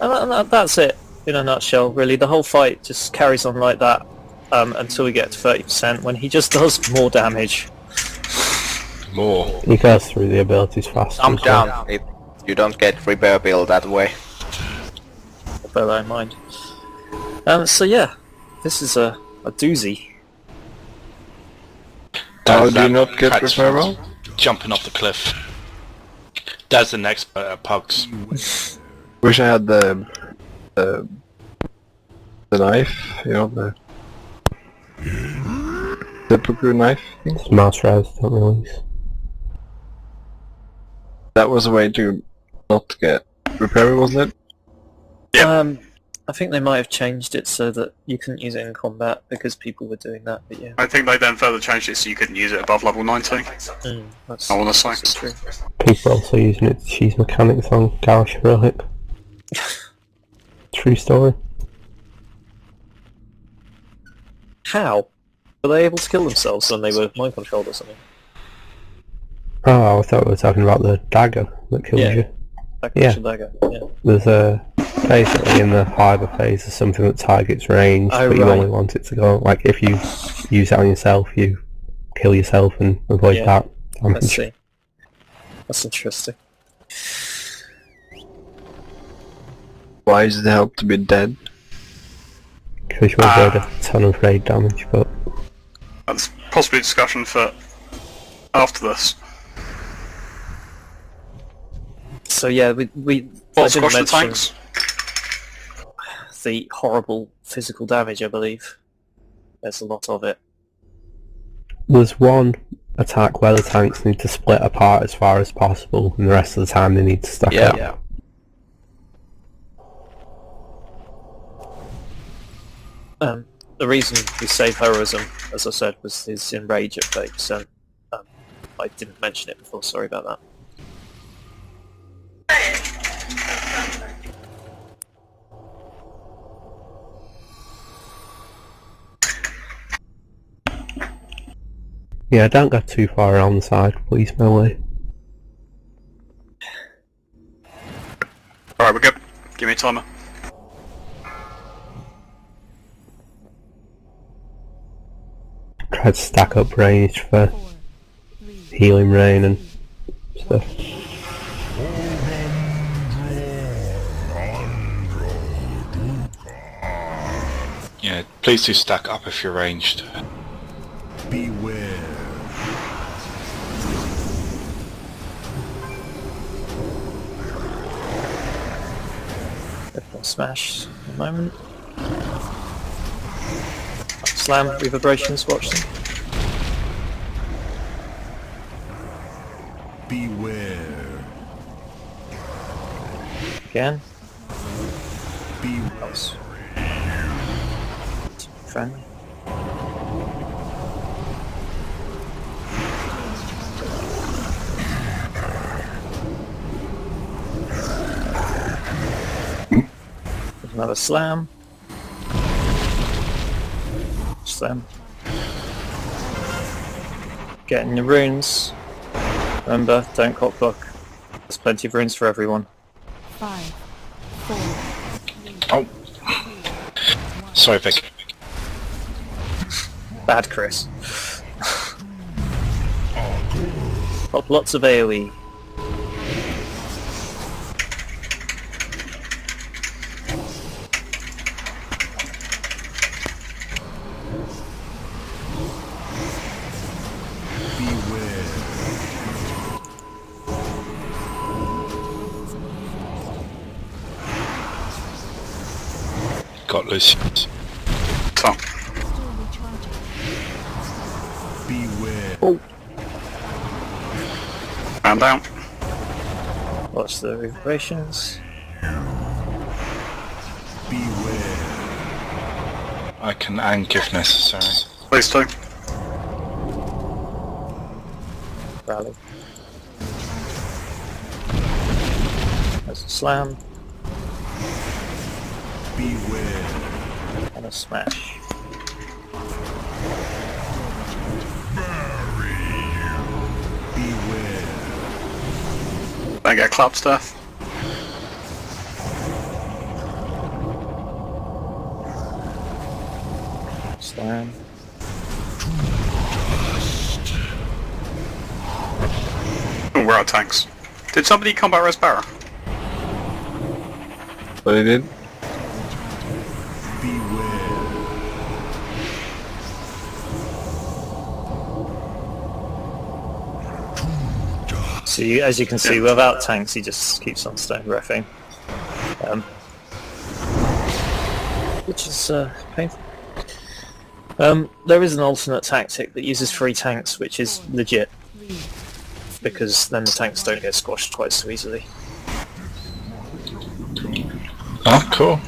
That's it in a nutshell, really. The whole fight just carries on like that until we get to 30%, when he just does more damage. More. He goes through the abilities faster. Jump down if you don't get repair bill that way. I'll bear that in mind. So yeah, this is a doozy. How do you not get repair bill? Jumping off the cliff. That's the next pugs. Wish I had the knife, you know, the typical knife thing. Mouse rounds don't release. That was a way to not get repair bill, wasn't it? Yeah. I think they might have changed it so that you couldn't use it in combat because people were doing that, but yeah. I think they then further changed it so you couldn't use it above level 19. That's, I want to say. that's true. People are also using it to cheese mechanics on Garage Heroic. True story. How? Were they able to kill themselves when they were mind controlled or something? Oh, I thought we were talking about the dagger that kills you. Dagger. Yeah. There's basically in the harder phase there's something that targets range, but you only want it to go, like if you use it on yourself, you kill yourself and avoid that damage. Let's see. That's interesting. Why does it help to be dead? Because you avoid a ton of raid damage, but... That's possibly a discussion for after this. So yeah, we What's I didn't the mention tanks? the horrible physical damage, I believe. There's a lot of it. There's one attack where the tanks need to split apart as far as possible, and the rest of the time they need to stack up. Yeah. The reason we save heroism, as I said, was his enrage at 30%. I didn't mention it before, sorry about that. Yeah, don't go too far around the side, please, melee. Alright, we're good. Give me a timer. Try to stack up range for healing rain and stuff. Yeah, please do stack up if you're ranged. Beware. Smash at the moment. Slam, reverberations, watch them. Beware. Again. Beware. Friendly. Another slam. Slam. Getting the runes. Remember, don't cock block. There's plenty of runes for everyone. 5, 4, 3, Oh. Sorry, Vic. Bad Chris. Pop lots of AoE. Got loose. So. Beware. Oh. Man down. Watch the reverberations. Beware. I can ank if necessary. Please do. Rally. There's a slam. Beware. And a smash. Beware. Don't get clapped, Steph. Slam. Oh, we're out of tanks. Did somebody combat res Barra? But they did. Beware. So as you can see, without tanks, he just keeps on stone reffing, which is painful. There is an alternate tactic that uses 3 tanks, which is legit, because then the tanks don't get squashed quite so easily. Oh, cool.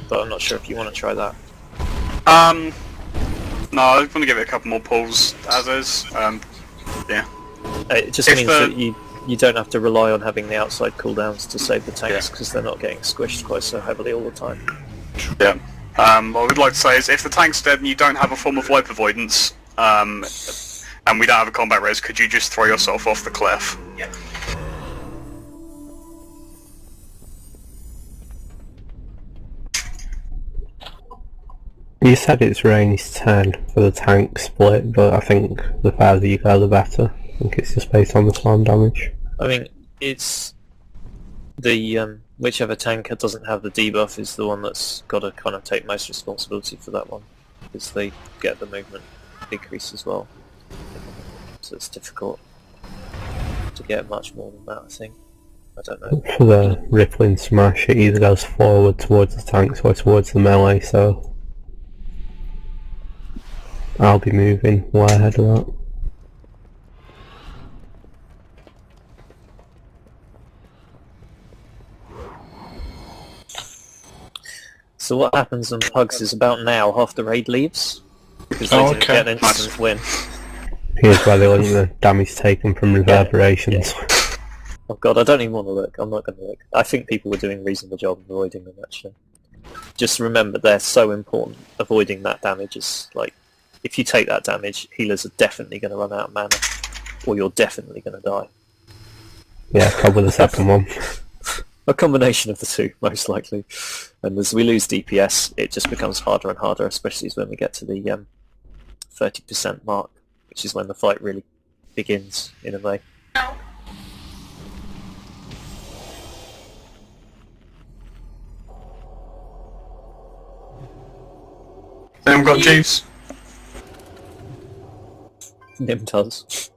But I'm not sure if you want to try that. No, I want to give it a couple more pulls as is. Yeah. It just means that you don't have to rely on having the outside cooldowns to save the tanks, because they're not getting squished quite so heavily all the time. Yeah. What we'd like to say is, if the tank's dead and you don't have a form of wipe avoidance, and we don't have a combat res, could you just throw yourself off the cliff? Yeah. You said it's range 10 for the tank split, but I think the farther you go the better. I think it's just based on the slam damage. I mean, it's the whichever tanker doesn't have the debuff is the one that's got to kind of take most responsibility for that one, because they get the movement increase as well. So it's difficult to get much more than that, I think. I don't know. For the rippling smash, it either goes forward towards the tanks or towards the melee, so I'll be moving way ahead of that. So what happens on Pugs is about now, half the raid leaves, because they didn't get an instant win. Here's why they want the damage taken from reverberations. Yeah. Oh god, I don't even want to look. I'm not going to look. I think people were doing a reasonable job of avoiding them, actually. Just remember, they're so important. Avoiding that damage is like, if you take that damage, healers are definitely going to run out of mana, or you're definitely going to die. Yeah, probably the second one. A combination of the two, most likely. And as we lose DPS, it just becomes harder and harder, especially when we get to the 30% mark, which is when the fight really begins, in a way. Then we've got Jeeves. Nim does.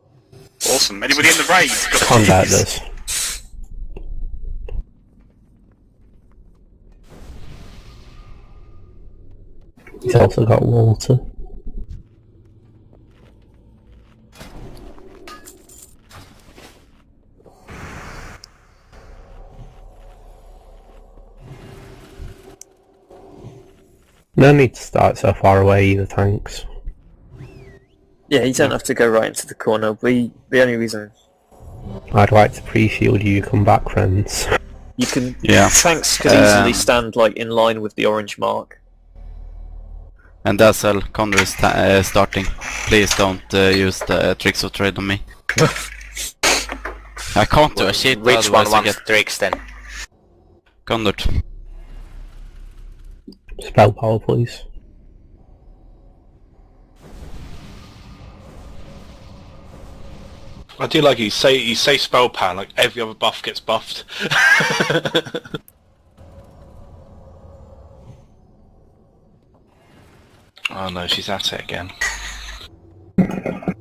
Awesome. Anybody in the raid? Combat does. He's also got water. No need to start so far away either, tanks. Yeah, you don't have to go right into the corner. The only reason I'd like to pre-shield you, come back, friends. you can, Yeah. tanks could easily stand like in line with the orange mark. And Dazzle, Condor is starting. Please don't use the tricks of trade on me. I can't do a shit. Which one otherwise I wants get tricks then? Condor. Spell power, please. I do like you say spell power, like every other buff gets buffed. Oh no, she's at it again. Alright,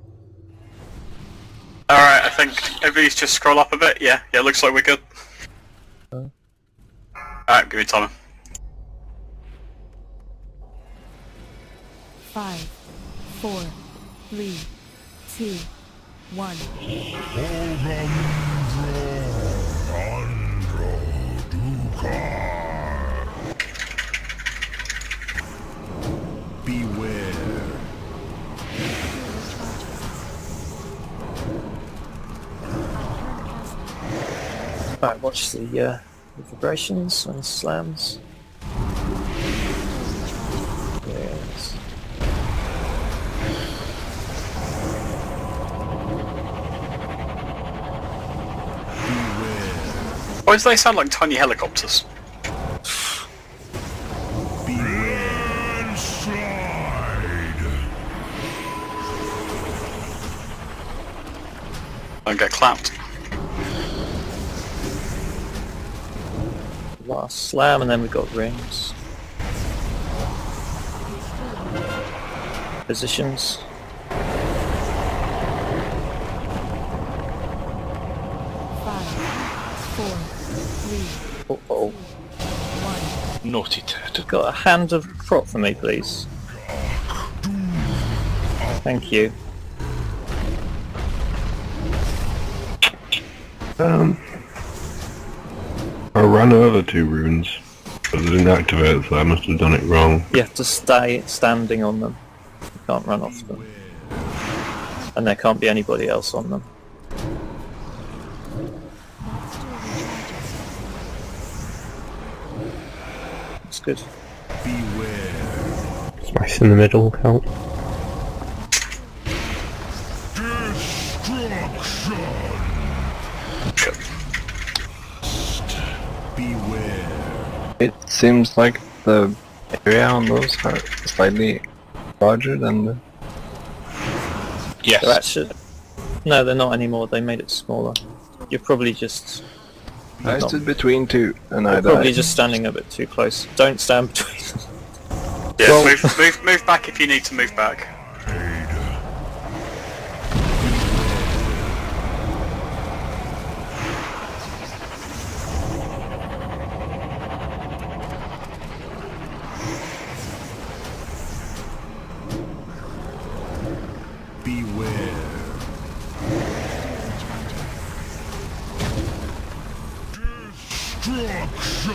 I think everybody's just scroll up a bit. Yeah, looks like we're good. Alright, give me time. 5, 4, 3, 2, 1. Beware. Right, watch the vibrations and slams. Yes. Why do they sound like tiny helicopters? Beware. Don't get clapped. Last slam, and then we've got rings. Positions. 5, 4, 3, Oh, 1. Naughty Ted. got a hand of prop for me, please. Thank you. I ran over 2 runes, but they didn't activate, so I must have done it wrong. You have to stay standing on them. You can't run off them. And there can't be anybody else on them. That's good. Beware. Smash in the middle count. Beware. It seems like the area on those are slightly larger than the... Yes. They're actually... No, they're not anymore. They made it smaller. You're probably just... I not- stood between 2 and I You're probably died. just standing a bit too close. Don't stand between them. Yeah, Well- move back if you need to move back. Beware. Destruction.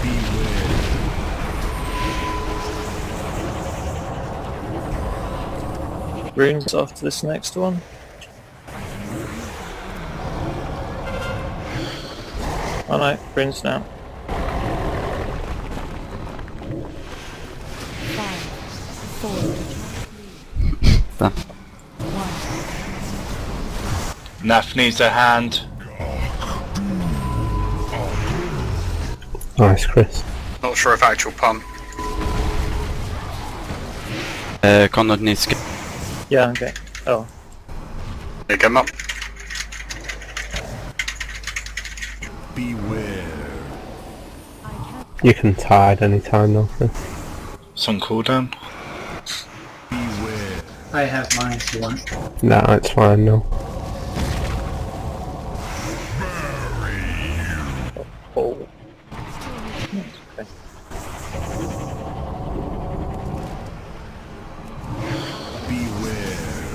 Beware. Runes after this next one. Oh no, runes now. 5, 4, Done. 1. Naf needs a hand. Nice, Chris. Not sure if actual pun. Conrad needs to Yeah, okay. Oh, You get him up. Beware. You can tide any time though, Chris. It's on cooldown. Beware. I have mine if you want. No, it's fine now. oh. Okay. Beware.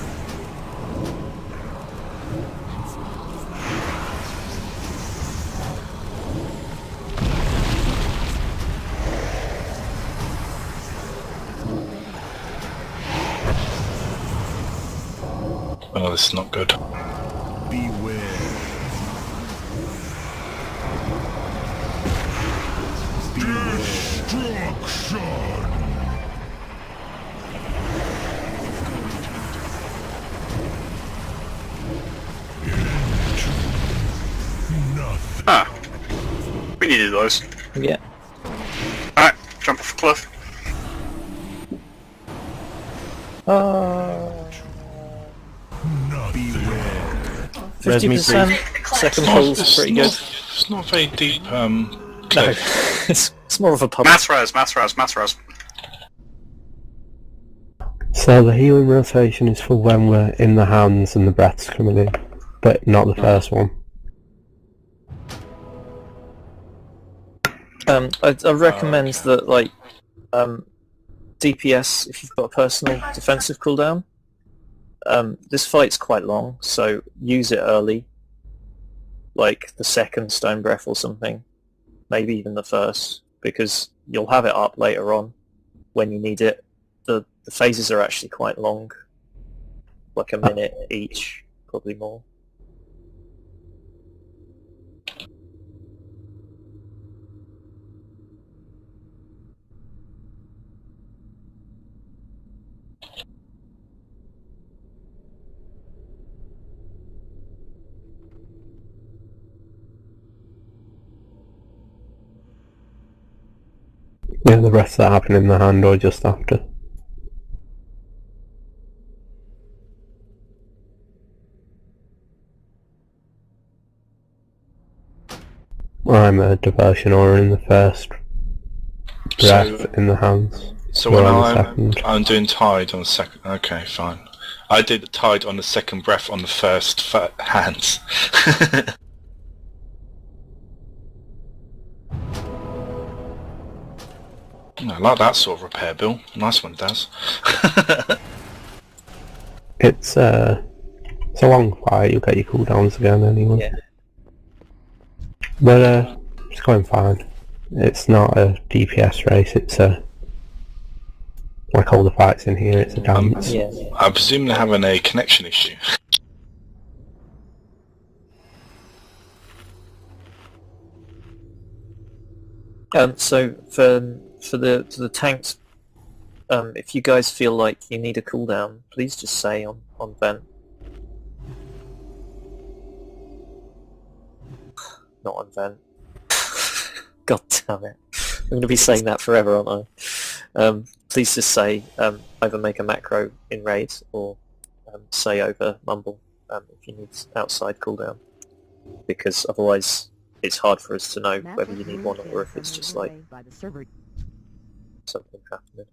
Oh, this is not good. Beware. Destruction. Nothing. Ah. We needed those. Yeah. Alright, jump off the cliff. Beware. 50%. Second pull's pretty good. It's not very deep. No, Cliff. it's more of a pub. Mass res. So the healing rotation is for when we're in the hands and the breath's coming in, but not the first one. I recommend that, like, DPS, if you've got a personal defensive cooldown, this fight's quite long, so use it early, like the second Stone Breath or something, maybe even the first, because you'll have it up later on when you need it. The phases are actually quite long, like a minute each, probably more. Yeah, the breaths that happen in the hand or just after. I'm a diversion aura in the first breath So- in the hands. So You're when on the second. I'm doing tide on the second... Okay, fine. I did the tide on the second breath on the first hands. I like that sort of repair, Bill. Nice one, Daz. It's a long fight, you'll get your cooldowns again anyway. Yeah. But it's going fine. It's not a DPS race, it's a... Like all the fights in here, it's a dance. Yeah. I presume they're having a connection issue. So for the tanks, if you guys feel like you need a cooldown, please just say on vent. Not on vent. God damn it! I'm going to be saying that forever, aren't I? Please just say either make a macro in raid or say over mumble if you need outside cooldown, because otherwise it's hard for us to know whether you need one or if it's just like something happening.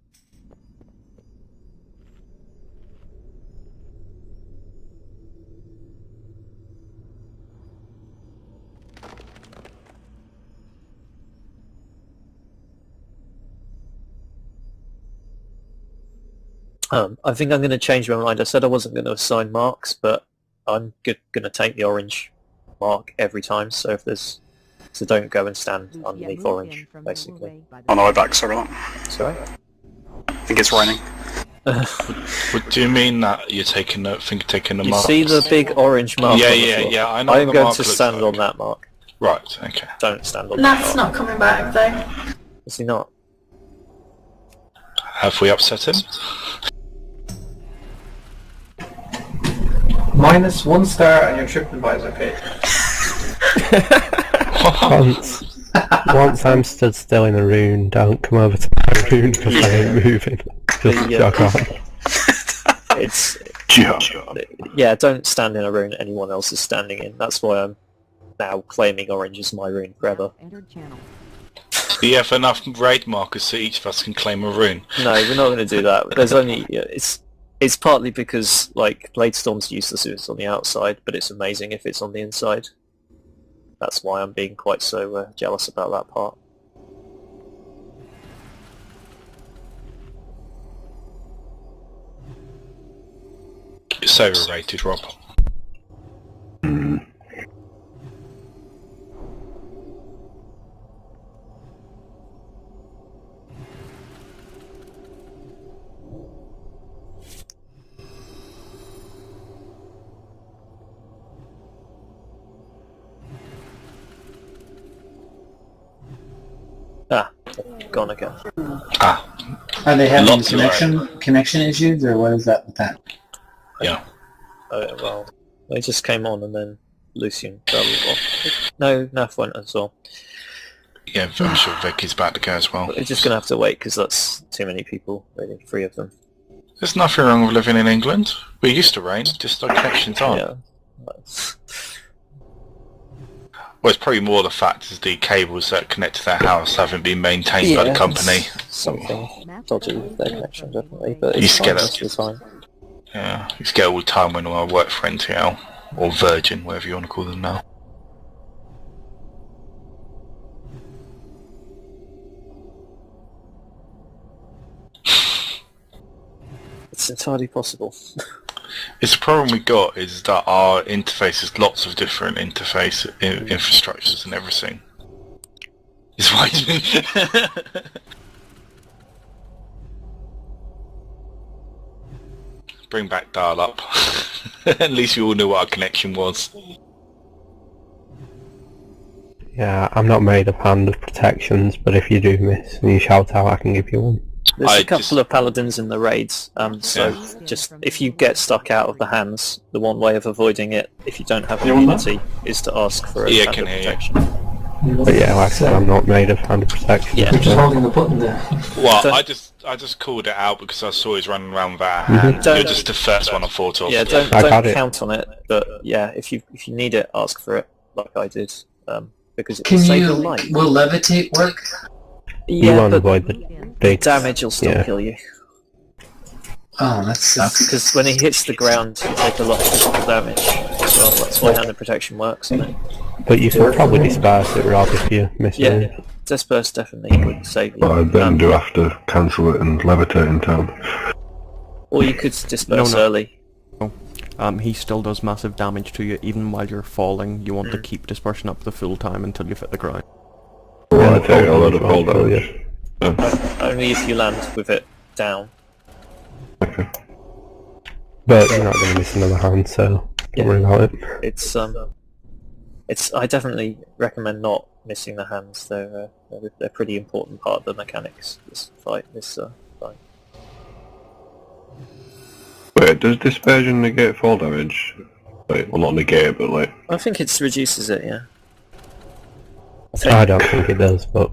I think I'm going to change my mind. I said I wasn't going to assign marks, but I'm going to take the orange mark every time. So if there's, so don't go and stand underneath orange, basically. On the way back, sorry. Sorry. I think it's raining. What do you mean that you're taking the You mark? see the big orange mark? Yeah, on the yeah, floor? yeah. I know. I'm the going mark to looks stand like. on that mark. Right. Okay. Don't stand on Nath's that not mark. coming back though. Is he not? Have we upset him? -1 star on your TripAdvisor page. Once I'm stood still in a rune, don't come over to my rune because I ain't moving. Just jog on. It's yeah. Don't stand in a rune anyone else is standing in. That's why I'm now claiming orange as my rune forever. Do you have enough raid markers so each of us can claim a rune? No, we're not going to do that. There's only it's partly because like Bladestorm's useless if it's on the outside, but it's amazing if it's on the inside. That's why I'm being quite so jealous about that part. It's so overrated, Rob. Ah, gone again. Ah, Are they having Lots of connection issues, or what is that with that? yeah. Well, they just came on and then Lucian fell off. No, Naf went as well. Yeah, I'm sure Vicky's about to go as well. But we're just going to have to wait because that's too many people, really, 3 of them. There's nothing wrong with living in England. We're used to rain, just our connections aren't. Yeah. That's- Well, it's probably more the fact is the cables that connect to their house haven't been maintained by the company. Something dodgy with their connection, definitely, but You it's scared fine us. most of the time. Yeah, it's get all the time when I work for NTL, or Virgin, whatever you want to call them now. It's entirely possible. It's the problem we got is that our interface is lots of different interface infrastructures and everything. It's why bring back dial-up. At least we all knew what our connection was. Yeah, I'm not made of hand of protections, but if you do miss and you shout out, I can give you one. There's I a couple just- of paladins in the raids, so just if you get stuck out of the hands, the one way of avoiding it, if you don't have immunity, is to ask for a Yeah, hand can of hear you. protection. But yeah, like I said, I'm not made of hand of protection. Yeah. You're just holding the button there. Well, Don't- I just called it out because I saw he's running around with our Mhm. hand. You're Don't- just the first one I thought of. Yeah, don't I got it. count on it, but yeah, if you need it, ask for it, like I did. because it Can will save you... your life. Will levitate work? You Yeah, want to but avoid the big damage will still yeah. kill you. Oh, that sucks. Because when he hits the ground, you take a lot of physical damage. Well, that's why hand of protection works, isn't it? But you can probably disperse it, Rob, if you miss Yeah, it. disperse definitely would save you. But I then do have to cancel it and levitate in town. Or you could disperse No. early. He still does massive damage to you even while you're falling. You want to keep dispersion up the full time until you've hit the ground. Well, I Yeah, take a lot of fall fall damage, damage. Only if you land with it down. Okay. But you're not going to miss another hand, so don't worry about it. I definitely recommend not missing the hands. They're a pretty important part of the mechanics. This fight. Wait, does dispersion negate fall damage? Like, well, not negate it, but like... I think it reduces it. Yeah. I don't think it does, but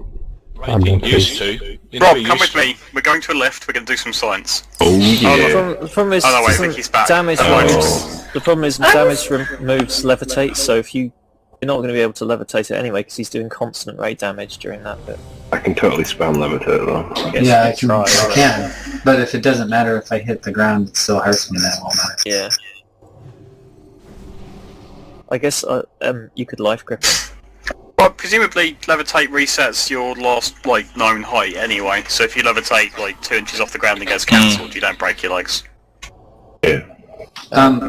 I'm It not used too. to. Rob, come with me. We're going to a lift. We're going to do some science. Oh yeah. The problem is, Oh, no, wait, I think he's back. damage Oh. removes. The problem is damage removes levitate. So if you're not going to be able to levitate it anyway, because he's doing constant rate damage during that bit. I can totally spam levitate though. I guess Yeah, you I try. can. But if it doesn't matter if I hit the ground, it still hurts me that moment. Yeah. I guess you could life grip it. Well, presumably levitate resets your last known height anyway. So if you levitate 2 inches off the ground and gets cancelled, you don't break your legs. Yeah.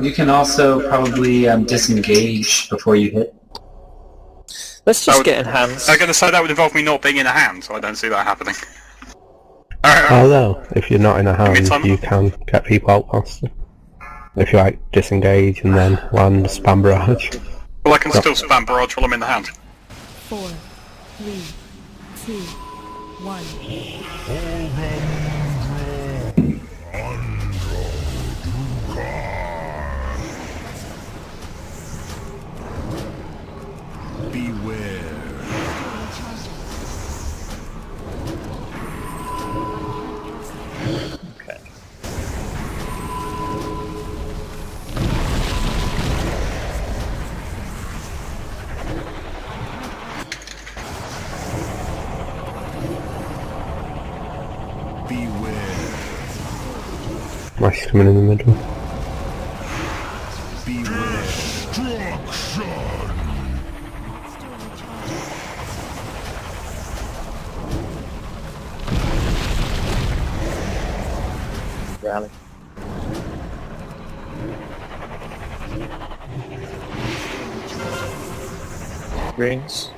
You can also probably disengage before you hit. Let's just get in hands. I'm going to say that would involve me not being in a hand, so I don't see that happening. Although, if you're not in a hand, time. you can get people out faster. If you disengage and then land spam barrage. Well, I can still spam barrage while I'm in the hand. 4, 3, 2, 1. Beware. Okay. Beware. Mash coming in the middle. Beware. Destruction. Rally. Rings.